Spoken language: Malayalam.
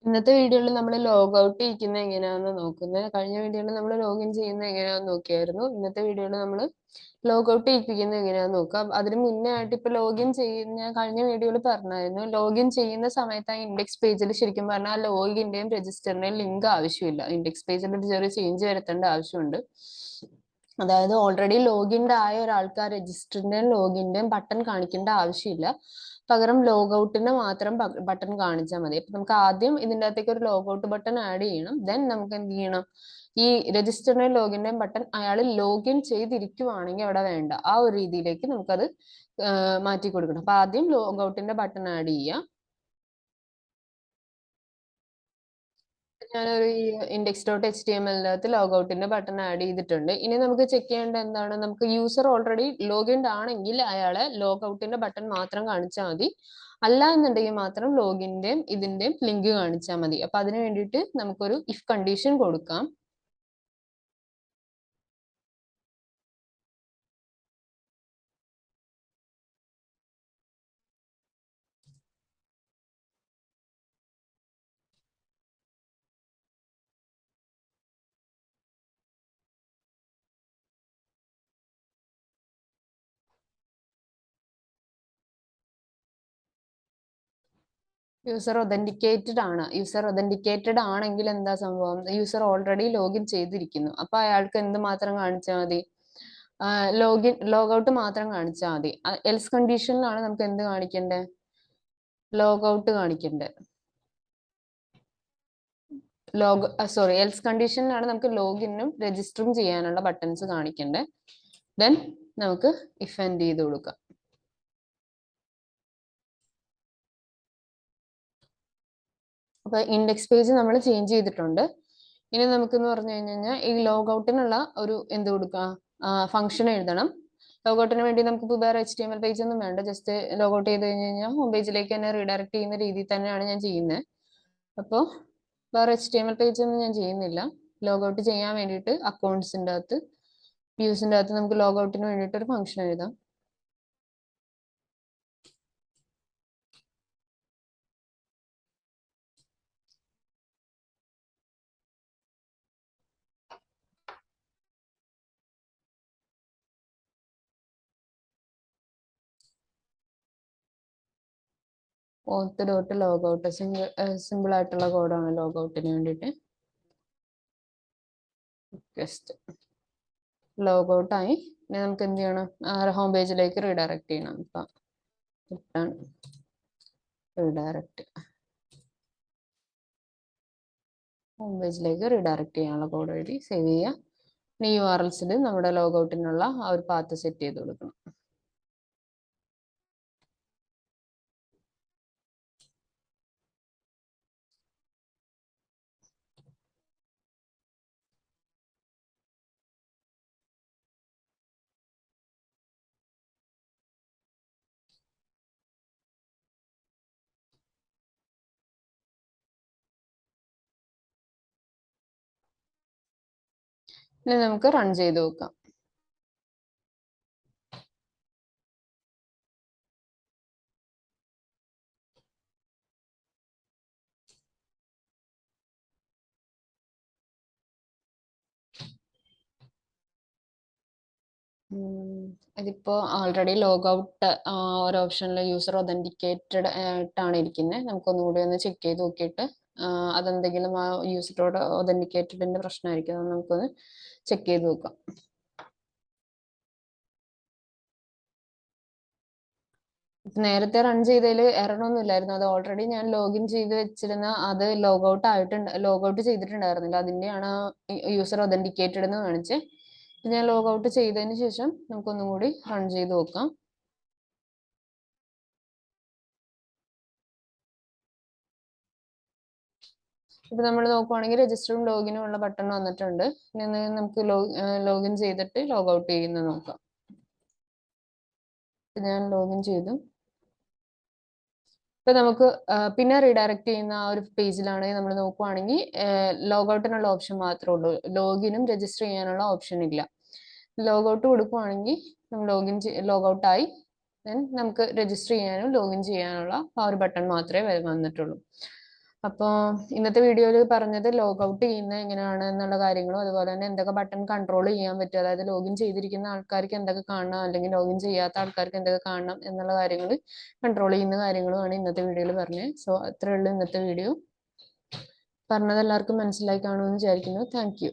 ഇന്നത്തെ വീഡിയോയിൽ നമ്മൾ ലോഗ് ഔട്ട് ചെയ്യുന്നത് എങ്ങനെയാണെന്ന് നോക്കുന്നത്. കഴിഞ്ഞ വീഡിയോയിൽ നമ്മൾ ലോഗിൻ ചെയ്യുന്നത് എങ്ങനെയാണെന്ന് നോക്കിയായിരുന്നു. ഇന്നത്തെ വീഡിയോയിൽ നമ്മൾ ലോഗ് ഔട്ട് ചെയ്യിപ്പിക്കുന്നത് എങ്ങനെയാണെന്ന് നോക്കാം. അതിന് മുന്നേ ആയിട്ട് ഇപ്പൊ ലോഗിൻ ചെയ്യുന്ന ഞാൻ കഴിഞ്ഞ വീഡിയോയിൽ പറഞ്ഞായിരുന്നു, ലോഗിൻ ചെയ്യുന്ന സമയത്ത് ആ ഇൻഡെക്സ് പേജിൽ ശരിക്കും പറഞ്ഞാൽ ലോഗിന്റെയും രജിസ്റ്ററിന്റെയും ലിങ്ക് ആവശ്യമില്ല. ഇൻഡെക്സ് പേജിൽ ഒരു ചെറിയ ചേഞ്ച് വരുത്തേണ്ട ആവശ്യമുണ്ട്. അതായത് ഓൾറെഡി ലോഗിൻഡ് ആയ ഒരാൾക്ക് ആ രജിസ്റ്ററിന്റെയും ലോഗിന്റെയും ബട്ടൺ കാണിക്കേണ്ട ആവശ്യമില്ല. പകരം ലോഗ് ഔട്ടിന്റെ മാത്രം ബട്ടൺ കാണിച്ചാൽ മതി. അപ്പൊ നമുക്ക് ആദ്യം ഇതിന്റെ അകത്തേക്ക് ഒരു ലോഗ് ഔട്ട് ബട്ടൺ ആഡ് ചെയ്യണം. ദെൻ നമുക്ക് എന്ത് ചെയ്യണം, ഈ രജിസ്റ്ററിന്റെയും ലോഗിന്റെയും ബട്ടൺ അയാൾ ലോഗിൻ ചെയ്തിരിക്കുവാണെങ്കിൽ അവിടെ വേണ്ട, ആ ഒരു രീതിയിലേക്ക് നമുക്കത് മാറ്റി കൊടുക്കണം. അപ്പൊ ആദ്യം ലോഗ് ഔട്ടിന്റെ ബട്ടൺ ആഡ് ചെയ്യാം. ഞാനൊരു index.html ലോഗ് ഔട്ടിന്റെ ബട്ടൺ ആഡ് ചെയ്തിട്ടുണ്ട്. ഇനി നമുക്ക് ചെക്ക് ചെയ്യേണ്ട എന്താണ്, നമുക്ക് യൂസർ ഓൾറെഡി ലോഗിൻ ആണെങ്കിൽ അയാളെ ലോഗ് ഔട്ടിന്റെ ബട്ടൺ മാത്രം കാണിച്ചാൽ മതി. അല്ല എന്നുണ്ടെങ്കിൽ മാത്രം ലോഗിന്റെയും ഇതിന്റെയും ലിങ്ക് കാണിച്ചാൽ മതി. അപ്പൊ അതിന് വേണ്ടിയിട്ട് നമുക്കൊരു ഇഫ് കണ്ടീഷൻ കൊടുക്കാം. യൂസർ ഒതന്റിക്കേറ്റഡ് ആണെങ്കിൽ എന്താ സംഭവം, യൂസർ ഓൾറെഡി ലോഗിൻ ചെയ്തിരിക്കുന്നു. അപ്പൊ അയാൾക്ക് എന്ത് മാത്രം കാണിച്ചാൽ മതി, ലോഗ് ഔട്ട് മാത്രം കാണിച്ചാൽ മതി. എൽസ് കണ്ടീഷനിലാണ് നമുക്ക് എന്ത് കാണിക്കണ്ടേ, ലോഗ് ഔട്ട് കാണിക്കണ്ടേ. എൽസ് കണ്ടീഷനിലാണ് നമുക്ക് ലോഗിനും രജിസ്റ്ററും ചെയ്യാനുള്ള ബട്ടൺസ് കാണിക്കണ്ടേ. ദെൻ നമുക്ക് ഇഫ് എൻഡ് ചെയ്ത് കൊടുക്കാം. അപ്പൊ ഇൻഡെക്സ് പേജ് നമ്മൾ ചേഞ്ച് ചെയ്തിട്ടുണ്ട്. ഇനി നമുക്കെന്ന് പറഞ്ഞു കഴിഞ്ഞാൽ ഈ ലോഗ് ഔട്ടിനുള്ള ഒരു എന്ത് കൊടുക്കുക, ഫംഗ്ഷൻ എഴുതണം. ലോഗ് ഔട്ടിന് വേണ്ടി നമുക്ക് വേറെ HTML പേജ് ഒന്നും വേണ്ട. ജസ്റ്റ് ലോഗ് ഔട്ട് ചെയ്ത് കഴിഞ്ഞ് കഴിഞ്ഞാൽ ഹോം പേജിലേക്ക് തന്നെ റീഡയറക്ട് ചെയ്യുന്ന രീതിയിൽ തന്നെയാണ് ഞാൻ ചെയ്യുന്നത്. അപ്പോൾ വേറെ HTML പേജ് ഒന്നും ഞാൻ ചെയ്യുന്നില്ല. ലോഗ് ഔട്ട് ചെയ്യാൻ വേണ്ടിയിട്ട് അക്കൗണ്ട്സിന്റെ അകത്ത് വ്യൂസിന്റെ അകത്ത് നമുക്ക് ലോഗ് ഔട്ടിന് വേണ്ടിയിട്ട് ഒരു ഫംഗ്ഷൻ എഴുതാം. ഓത്ത് ഡോട്ട് ലോഗ് ഔട്ട് സിമ്പിൾ ആയിട്ടുള്ള കോഡാണ് ലോഗ് ഔട്ടിന് വേണ്ടിയിട്ട്. ജസ്റ്റ് ലോഗ് ഔട്ട് ആയി. ഇനി നമുക്ക് എന്ത് ചെയ്യണം, ഹോം പേജിലേക്ക് റീഡയറക്ട് ചെയ്യണം. ഇപ്പം റീഡയറക്ട് ഹോം പേജിലേക്ക് റീഡയറക്ട് ചെയ്യാനുള്ള കോഡ് എഴുതി സേവ് ചെയ്യുക. ഇനി URLസിൽ നമ്മുടെ ലോഗ് ഔട്ടിനുള്ള ആ ഒരു പാത്ത് സെറ്റ് ചെയ്ത് കൊടുക്കണം. ഇനി നമുക്ക് റൺ ചെയ്ത് നോക്കാം. ഇതിപ്പോ ഓൾറെഡി ലോഗ് ഔട്ട് ഒരു ഓപ്ഷനിൽ യൂസർ ഒതന്റിക്കേറ്റഡ് ആയിട്ടാണ് ഇരിക്കുന്നത്. നമുക്കൊന്നും കൂടി ഒന്ന് ചെക്ക് ചെയ്ത് നോക്കിയിട്ട് അതെന്തെങ്കിലും ആ യൂസറോട് ഒതന്റിക്കേറ്റഡിന്റെ പ്രശ്നമായിരിക്കും. അത് നമുക്കൊന്ന് ചെക്ക് ചെയ്ത് നോക്കാം. നേരത്തെ റൺ ചെയ്തതിൽ എററൊന്നും ഇല്ലായിരുന്നു. അത് ഓൾറെഡി ഞാൻ ലോഗിൻ ചെയ്ത് വെച്ചിരുന്ന അത് ലോഗ് ഔട്ട് ചെയ്തിട്ടുണ്ടായിരുന്നില്ല. അതിന്റെയാണ് യൂസർ ഒതന്റിക്കേറ്റഡ് എന്ന് കാണിച്ചത്. ഞാൻ ലോഗ് ഔട്ട് ചെയ്തതിന് ശേഷം നമുക്കൊന്നും കൂടി റൺ ചെയ്ത് നോക്കാം. ഇപ്പൊ നമ്മൾ നോക്കുവാണെങ്കിൽ രജിസ്റ്ററും ലോഗിനും ഉള്ള ബട്ടൺ വന്നിട്ടുണ്ട്. ഇനി നമുക്ക് ലോഗിൻ ചെയ്തിട്ട് ലോഗ് ഔട്ട് ചെയ്യുന്നത് നോക്കാം. ഞാൻ ലോഗിൻ ചെയ്തു. ഇപ്പൊ നമുക്ക് പിന്നെ റീഡയറക്ട് ചെയ്യുന്ന ആ ഒരു പേജിലാണെങ്കിൽ നമ്മൾ നോക്കുവാണെങ്കിൽ ലോഗ് ഔട്ടിനുള്ള ഓപ്ഷൻ മാത്രമേ ഉള്ളൂ. ലോഗിനും രജിസ്റ്റർ ചെയ്യാനുള്ള ഓപ്ഷൻ ഇല്ല. ലോഗ് ഔട്ട് കൊടുക്കുവാണെങ്കിൽ നമ്മൾ ലോഗ് ഔട്ട് ആയി. ദെൻ നമുക്ക് രജിസ്റ്റർ ചെയ്യാനും ലോഗിൻ ചെയ്യാനുള്ള ആ ഒരു ബട്ടൺ മാത്രമേ വന്നിട്ടുള്ളൂ. അപ്പോൾ ഇന്നത്തെ വീഡിയോയിൽ പറഞ്ഞത് ലോഗ് ഔട്ട് ചെയ്യുന്നത് എങ്ങനെയാണ് എന്നുള്ള കാര്യങ്ങളും അതുപോലെ തന്നെ എന്തൊക്കെ ബട്ടൺ കൺട്രോൾ ചെയ്യാൻ പറ്റും, അതായത് ലോഗിൻ ചെയ്തിരിക്കുന്ന ആൾക്കാർക്ക് എന്തൊക്കെ കാണണം അല്ലെങ്കിൽ ലോഗിൻ ചെയ്യാത്ത ആൾക്കാർക്ക് എന്തൊക്കെ കാണണം എന്നുള്ള കാര്യങ്ങൾ കൺട്രോൾ ചെയ്യുന്ന കാര്യങ്ങളുമാണ് ഇന്നത്തെ വീഡിയോയിൽ പറഞ്ഞത്. സോ അത്രയേ ഉള്ളൂ ഇന്നത്തെ വീഡിയോ. പറഞ്ഞത് എല്ലാവർക്കും മനസ്സിലായി കാണുമെന്ന് വിചാരിക്കുന്നു. Thank you.